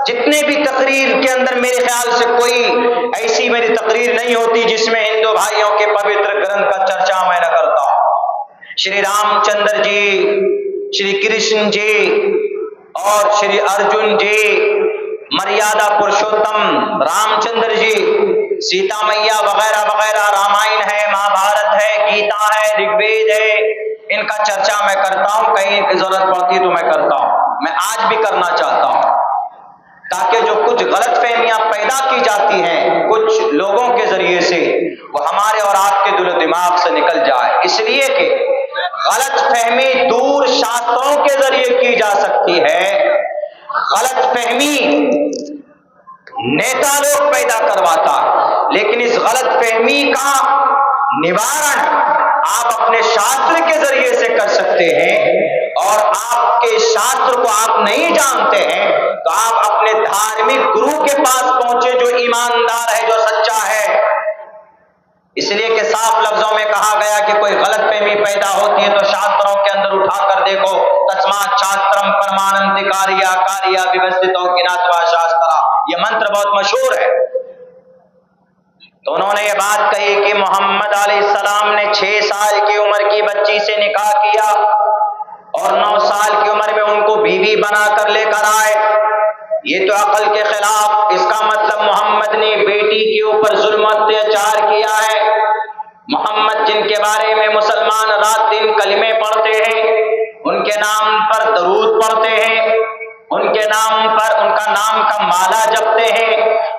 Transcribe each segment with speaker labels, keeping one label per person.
Speaker 1: जितने भी तकरीर के अंदर मेरे ख्याल से कोई ऐसी मेरी तकरीर नहीं होती जिसमें हिंदू भाइयों के पवित्र ग्रंथ का चर्चा मैं न करता हूं। श्री रामचंद्र जी, श्री कृष्ण जी और श्री अर्जुन जी, मर्यादा पुरुषोत्तम रामचंद्र जी, सीता मैया वगैरह वगैरह, रामायण है, महाभारत है, गीता है, ऋग्वेद है, इनका चर्चा मैं करता हूं। कहीं जरूरत पड़ती तो मैं करता हूं, मैं आज भी करना चाहता हूं, ताकि जो कुछ गलत फहमियां पैदा की जाती हैं कुछ लोगों के जरिए से, वो हमारे और आपके दिल दिमाग से निकल जाए। इसलिए कि गलत फहमी दूर शास्त्रों के जरिए की जा सकती है, गलत फहमी नेता लोग पैदा करवाता है, लेकिन इस गलत फहमी का निवारण आप अपने शास्त्र के जरिए से कर सकते हैं। और आपके शास्त्र को आप नहीं जानते हैं तो आप अपने धार्मिक गुरु के पास पहुंचे जो ईमानदार है, जो सच्चा है। इसलिए कि साफ लफ्जों में कहा गया कि कोई गलतफहमी पैदा होती है तो शास्त्रों के अंदर उठाकर देखो, तस्मात् शास्त्रम परमानंति कार्या कार्या व्यवस्थितो ज्ञात्वा शास्त्रा, यह मंत्र बहुत मशहूर है। तो उन्होंने ये बात कही कि मोहम्मद अलैहिस्सलाम ने 6 साल की उम्र की बच्ची से निकाह किया और 9 साल की उम्र में उनको बीवी बनाकर लेकर आए। ये तो अकल के खिलाफ, इसका मतलब मोहम्मद ने बेटी के ऊपर जुल्म अत्याचार किया है। मोहम्मद जिनके बारे में मुसलमान रात दिन कलमे पढ़ते हैं, उनके नाम पर दरूद पढ़ते हैं, उनके नाम पर उनका नाम का माला जपते हैं,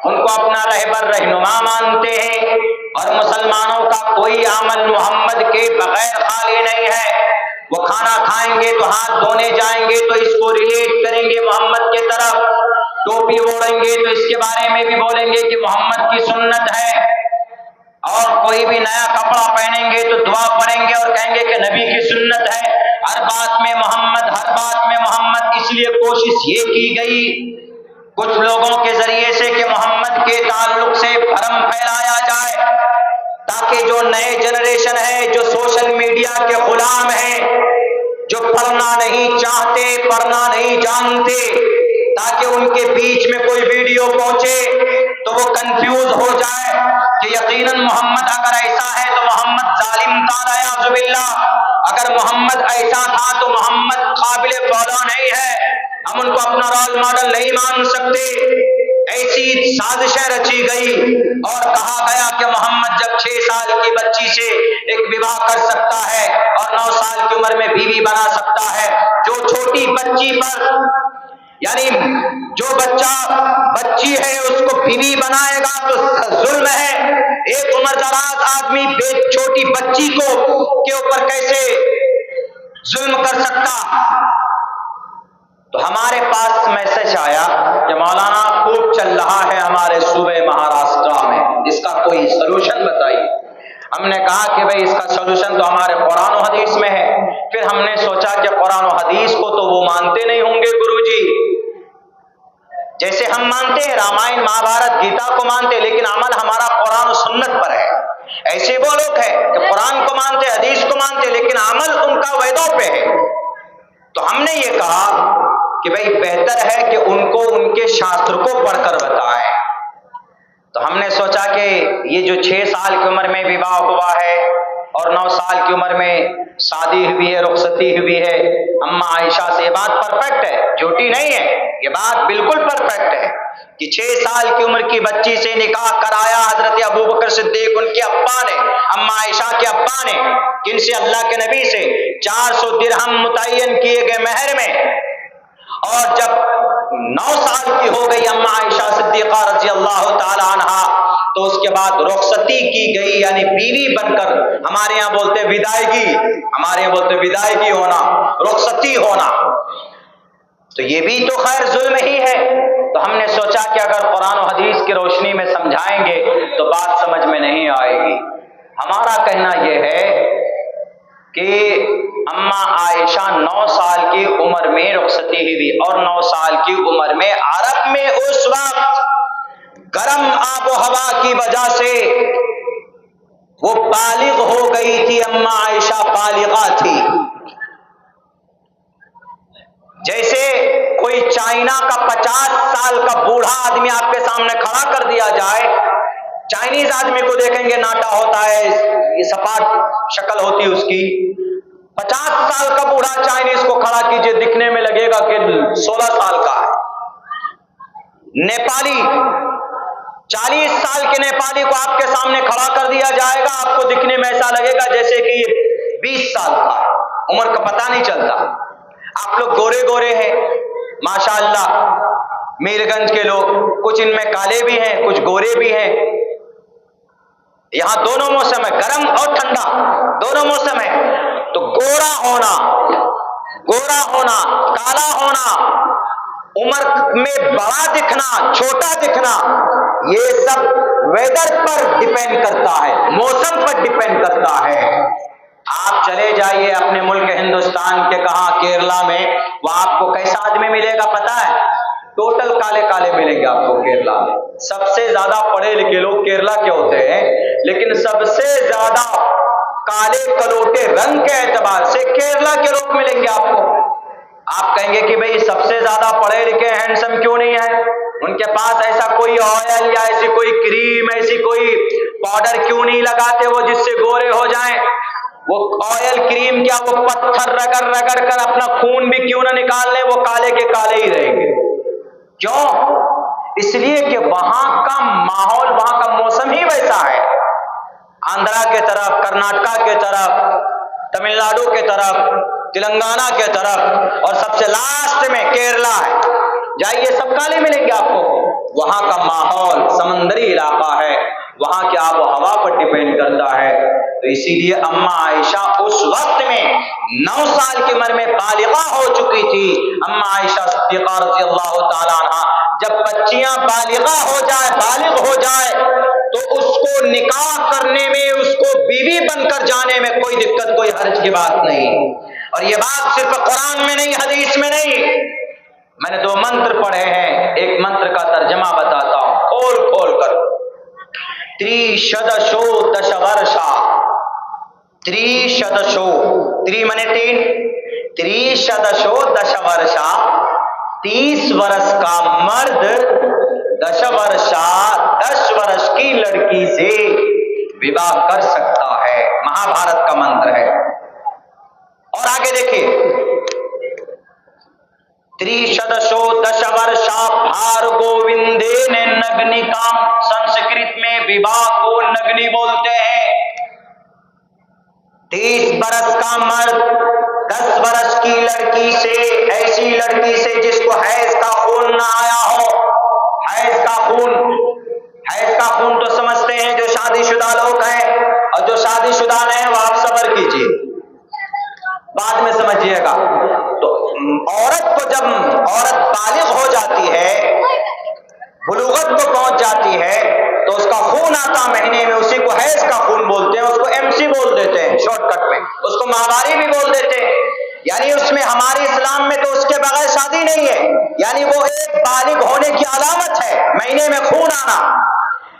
Speaker 1: उनको अपना रहबर रहनुमा मानते हैं, और मुसलमानों का कोई अमल मोहम्मद के बगैर खाली नहीं है। वो खाना खाएंगे तो हाथ धोने जाएंगे तो इसको रिलेट करेंगे मोहम्मद के तरफ, टोपी ओढ़ेंगे तो इसके बारे में भी बोलेंगे कि मोहम्मद की सुन्नत है, और कोई भी नया कपड़ा पहनेंगे तो दुआ पढ़ेंगे और कहेंगे कि नबी की सुन्नत है। हर बात में मोहम्मद, हर बात में मोहम्मद। इसलिए कोशिश ये की गई कुछ लोगों के जरिए से कि मोहम्मद के ताल्लुक से भ्रम फैलाया जाए, ताकि जो नए जनरेशन है, जो सोशल मीडिया के गुलाम हैं, जो पढ़ना नहीं चाहते, पढ़ना नहीं जानते, ताकि उनके बीच में कोई वीडियो पहुंचे तो वो कंफ्यूज हो जाए कि यकीनन मोहम्मद अगर ऐसा है तो मोहम्मद जालिम था, नाउजुबिल्लाह। अगर मोहम्मद ऐसा था तो मोहम्मद काबिल फॉलो नहीं है, हम उनको अपना रोल मॉडल नहीं मान सकते। ऐसी साजिशें रची गई और कहा गया कि मोहम्मद जब 6 साल की बच्ची से एक विवाह कर सकता है और 9 साल की उम्र में बीवी बना सकता है, जो छोटी बच्ची पर, यानी जो बच्ची है उसको बीवी बनाएगा तो जुल्म है। एक उम्रदराज आदमी छोटी बच्ची को के ऊपर कैसे जुल्म कर सकता। तो हमारे पास मैसेज आया कि मौलाना खूब चल रहा है हमारे सूबे महाराष्ट्र में, इसका कोई सलूशन बताइए। हमने कहा कि भाई इसका सलूशन तो हमारे कुरान और हदीस में है। फिर हमने सोचा कि कुरान और हदीस को तो वो मानते नहीं होंगे गुरुजी, जैसे हम मानते हैं रामायण महाभारत गीता को मानते, लेकिन अमल हमारा कुरान और सुन्नत पर है। ऐसे वो लोग हैं कि कुरान को मानते, हदीस को मानते, लेकिन अमल उनका वेदों पे है। तो हमने ये कहा कि भाई बेहतर है कि उनको उनके शास्त्र को पढ़कर बताएं। तो हमने सोचा कि ये जो 6 साल की उम्र में विवाह हुआ है और 9 साल की उम्र में शादी हुई है, रुखसती हुई है, अम्मा आयशा से, ये बात परफेक्ट है, झूठी नहीं है, ये बात बिल्कुल परफेक्ट है कि 6 साल की उम्र की बच्ची से निकाह कराया हजरत अबू बकर सिद्दीक, उनके अब्बा ने, अम्मा आयशा के अब्बा ने, किनसे? अल्लाह के नबी से 400 दिरहम मुतय्यन किए गए महर में। और जब 9 साल की हो गई अम्मा आयशा सिद्दीका रज़ी अल्लाह ताला अन्हा, तो उसके बाद रुखसती की गई, यानी बीवी बनकर, हमारे यहाँ बोलते विदायगी, हमारे यहाँ बोलते विदायगी होना, रुखसती होना। तो ये भी तो खैर जुल्म ही है। तो हमने सोचा कि अगर कुरान और हदीस की रोशनी में समझाएंगे तो बात समझ में नहीं आएगी। हमारा कहना यह है कि अम्मा आयशा 9 साल की उम्र में रुखसती हुई, और 9 साल की उम्र में अरब में उस वक्त गर्म आबो हवा की वजह से वो बालिग हो गई थी। अम्मा आयशा बालिगा थी, जैसे कोई चाइना का 50 साल का बूढ़ा आदमी आपके सामने खड़ा कर दिया जाए, चाइनीज आदमी को देखेंगे नाटा होता है, ये सपाट शक्ल होती उसकी। 50 साल का बूढ़ा चाइनीज को खड़ा कीजिए, दिखने में लगेगा कि 16 साल का है। नेपाली 40 साल के नेपाली को आपके सामने खड़ा कर दिया जाएगा, आपको दिखने में ऐसा लगेगा जैसे कि 20 साल का, उम्र का पता नहीं चलता। आप लोग गोरे गोरे हैं माशाअल्लाह, मीरगंज के लोग, कुछ इनमें काले भी हैं, कुछ गोरे भी हैं। यहां दोनों मौसम है, गर्म और ठंडा, दोनों मौसम है। तो गोरा होना, काला होना, उम्र में बड़ा दिखना, छोटा दिखना, ये सब वेदर पर डिपेंड करता है, मौसम पर डिपेंड करता है। आप चले जाइए अपने मुल्क हिंदुस्तान के, कहा केरला में, वहां आपको कैसा आदमी मिलेगा पता है? टोटल काले काले मिलेंगे आपको केरला में। सबसे ज्यादा पढ़े लिखे लोग केरला के होते हैं, लेकिन सबसे ज्यादा काले कलोटे रंग के एतबार से केरला के लोग मिलेंगे आपको। आप कहेंगे कि भाई सबसे ज्यादा पढ़े लिखे हैंडसम क्यों नहीं है? उनके पास ऐसा कोई ऑयल या ऐसी कोई क्रीम, ऐसी कोई पाउडर क्यों नहीं लगाते वो जिससे गोरे हो जाएं? वो ऑयल क्रीम क्या, वो पत्थर रगड़ रगड़ कर अपना खून भी क्यों ना निकाल ले, वो काले के काले ही रहेंगे। क्यों? इसलिए कि वहां का माहौल, वहां का मौसम ही वैसा है। आंध्रा के तरफ, कर्नाटका के तरफ, तमिलनाडु के तरफ, तेलंगाना के तरफ, और सबसे लास्ट में केरला है, जाइए सब काले मिलेंगे आपको। वहां का माहौल समंदरी इलाका है, वहां की आबो हवा पर डिपेंड करता है। तो इसीलिए अम्मा आयशा उस वक्त में 9 साल की उम्र में बालिगा हो चुकी थी। अम्मा आयशा सिद्दीक़ा रज़ियल्लाहु ताला अन्हा, जब बच्चियां बालिगा हो जाए, बालिग हो जाए, तो उसको निकाह करने में, उसको बीवी बनकर जाने में कोई दिक्कत, कोई हर्ज की बात नहीं। और ये बात सिर्फ कुरान में नहीं, हदीस में नहीं। मैंने 2 मंत्र पढ़े हैं, एक मंत्र का तर्जमा बताता हूं खोल खोल कर। त्रिशदशो दशवर्षा, त्रिशदशो, त्रि माने 3, त्रिशदशो दशवर्षा, 30 वर्ष का मर्द, दशवर्षा 10 वर्ष की लड़की से विवाह कर सकता है। महाभारत का मंत्र है। और आगे देखिए, त्रिशदशो दशवर्षा भार्गोविंदेन नग्निकाम, संस्कृत में विवाह को नग्नि बोलते हैं। 30 वर्ष का मर्द 10 वर्ष की लड़की से, ऐसी लड़की से जिसको हैज का खून ना आया हो, हैज का खून तो समझते हैं जो शादीशुदा लोग हैं, और जो शादीशुदा नहीं वो आप सब्र कीजिए, बाद में समझिएगा। तो औरत को, जब औरत बालिग हो जाती है, बुलूगत को पहुंच जाती है, तो उसका खून आता महीने में, उसी को हैज का खून बोलते हैं, उसको एमसी बोल देते हैं शॉर्टकट में, उसको माहवारी भी बोल देते हैं। यानी उसमें हमारे इस्लाम में तो उसके बगैर शादी नहीं है, यानी वो एक बालिग होने की अलामत है, महीने में खून आना।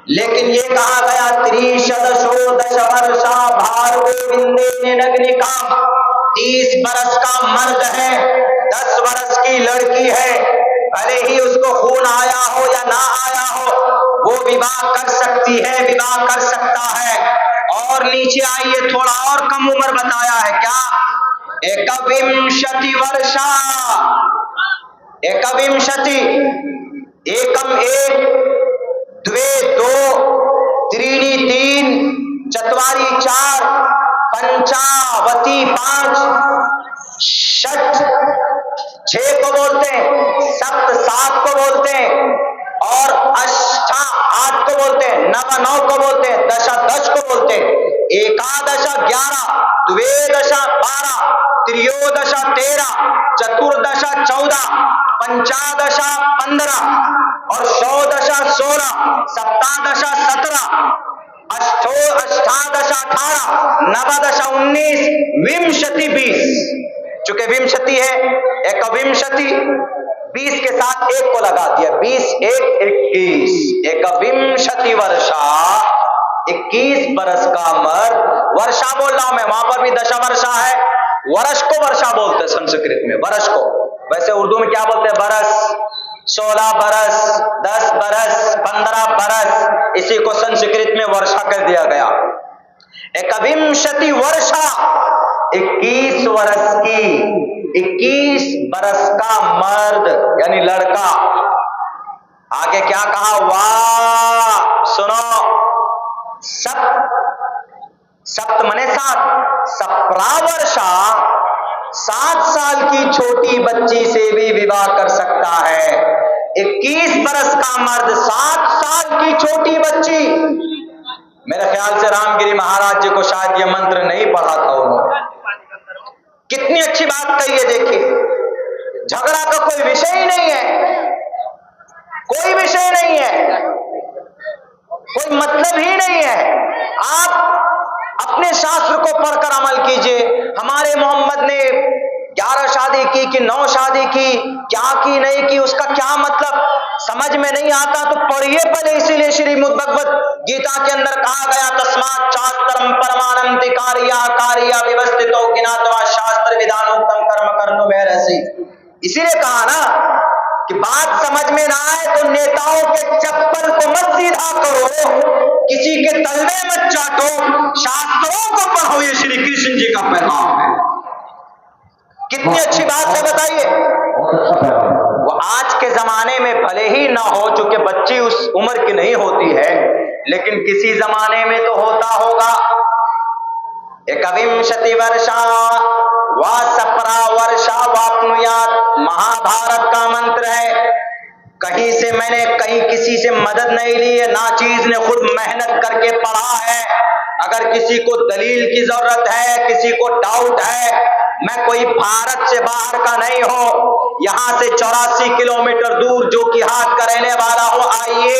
Speaker 1: लेकिन ये कहा गया त्रिशदशो दशवर्षा भार्गोविंदेन नग्निकाम, 30 वर्ष का मर्द है, 10 वर्ष की लड़की है, भले ही उसको खून आया हो या ना आया हो, वो विवाह कर सकती है, विवाह कर सकता है। और नीचे आइए, थोड़ा और कम उम्र बताया है, क्या? 21 वर्षा, 21, एकम 1, द्वे 2, त्रीणि 3, चत्वारि 4, पंचावती 5, षट 6 को बोलते हैं, सप्त 7 को बोलते हैं, और अष्टा 8 को बोलते हैं, नव 9 को बोलते हैं, दशा 10 को बोलते हैं, एकादशा 11, द्वेदशा 12, त्रियोदशा 13, चतुर्दशा 14, पंचादशा 15, और षोडशा 16, सप्तादशा 17, अष्टादशा 18, नवदशा 19, विंशति 20। चूंकि विंशति है, 21, 20 के साथ 1 को लगा दिया, 20 1 21, 21 वर्षा, 21 वर्ष का मर्द। वर्षा बोल रहा हूं मैं, वहां पर भी दशा वर्षा है, वर्ष को वर्षा बोलते हैं संस्कृत में, वर्ष को। वैसे उर्दू में क्या बोलते हैं? बरस, 16 बरस, 10 बरस, 15 बरस, इसी को संस्कृत में वर्षा कर दिया गया। एकविंशति वर्षा, 21 वर्ष की, 21 बरस का मर्द यानी लड़का। आगे क्या कहा? वाह सुनो, सप्त मने 7, सप्रावर्षा, 7 साल की छोटी बच्ची से भी विवाह कर सकता है। 21 बरस का मर्द, 7 साल की छोटी बच्ची। मेरे ख्याल से रामगिरी महाराज जी को शायद यह मंत्र नहीं पढ़ा था उन्होंने। कितनी अच्छी बात कही है, देखिए। झगड़ा का कोई विषय ही नहीं है, कोई विषय नहीं है, कोई मतलब ही नहीं है। आप अपने शास्त्र को पढ़कर अमल कीजिए। हमारे मोहम्मद ने 11 शादी की कि 9 शादी की, क्या की नहीं की, उसका क्या मतलब समझ में नहीं आता तो पढ़िए पहले। इसीलिए श्रीमद् भगवत गीता के अंदर कहा गया, तस्मात् शास्त्रम परमानंति कार्या कार्या व्यवस्थितो ज्ञात्वा शास्त्र विधानोक्तम कर्म कर्तुमर्हसि। इसीलिए कहा ना कि बात समझ में ना आए तो नेताओं के चप्पल को मत सीधा करो, किसी के तलवे मत चाटो, शास्त्रों को पढ़ो। ये श्री कृष्ण जी का पैगाम है। कितनी अच्छी बात है बताइए। वो आज के जमाने में भले ही ना हो, चूंकि बच्ची उस उम्र की नहीं होती है, लेकिन किसी जमाने में तो होता होगा। एकविंशति वर्षा वा सप्रा वर्षा वाप्नुयात्, महाभारत का मंत्र है। कहीं से मैंने कहीं किसी से मदद नहीं ली है, ना चीज ने खुद मेहनत करके पढ़ा है। अगर किसी को दलील की जरूरत है, किसी को डाउट है, मैं कोई भारत से बाहर का नहीं हूं, यहां से 84 किलोमीटर दूर जो कि हाथ का रहने वाला हूं। आइए,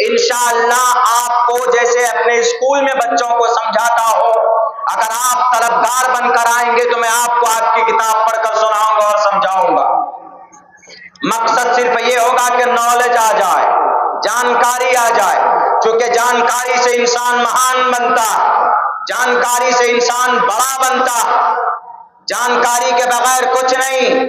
Speaker 1: इंशाअल्लाह आपको जैसे अपने स्कूल में बच्चों को समझाता हो, अगर आप तलबगार बनकर आएंगे तो मैं आपको आपकी किताब पढ़कर सुनाऊंगा और समझाऊंगा। मकसद सिर्फ ये होगा कि नॉलेज आ जाए, जानकारी आ जाए, क्योंकि जानकारी से इंसान महान बनता, जानकारी से इंसान बड़ा बनता, जानकारी के बगैर कुछ नहीं।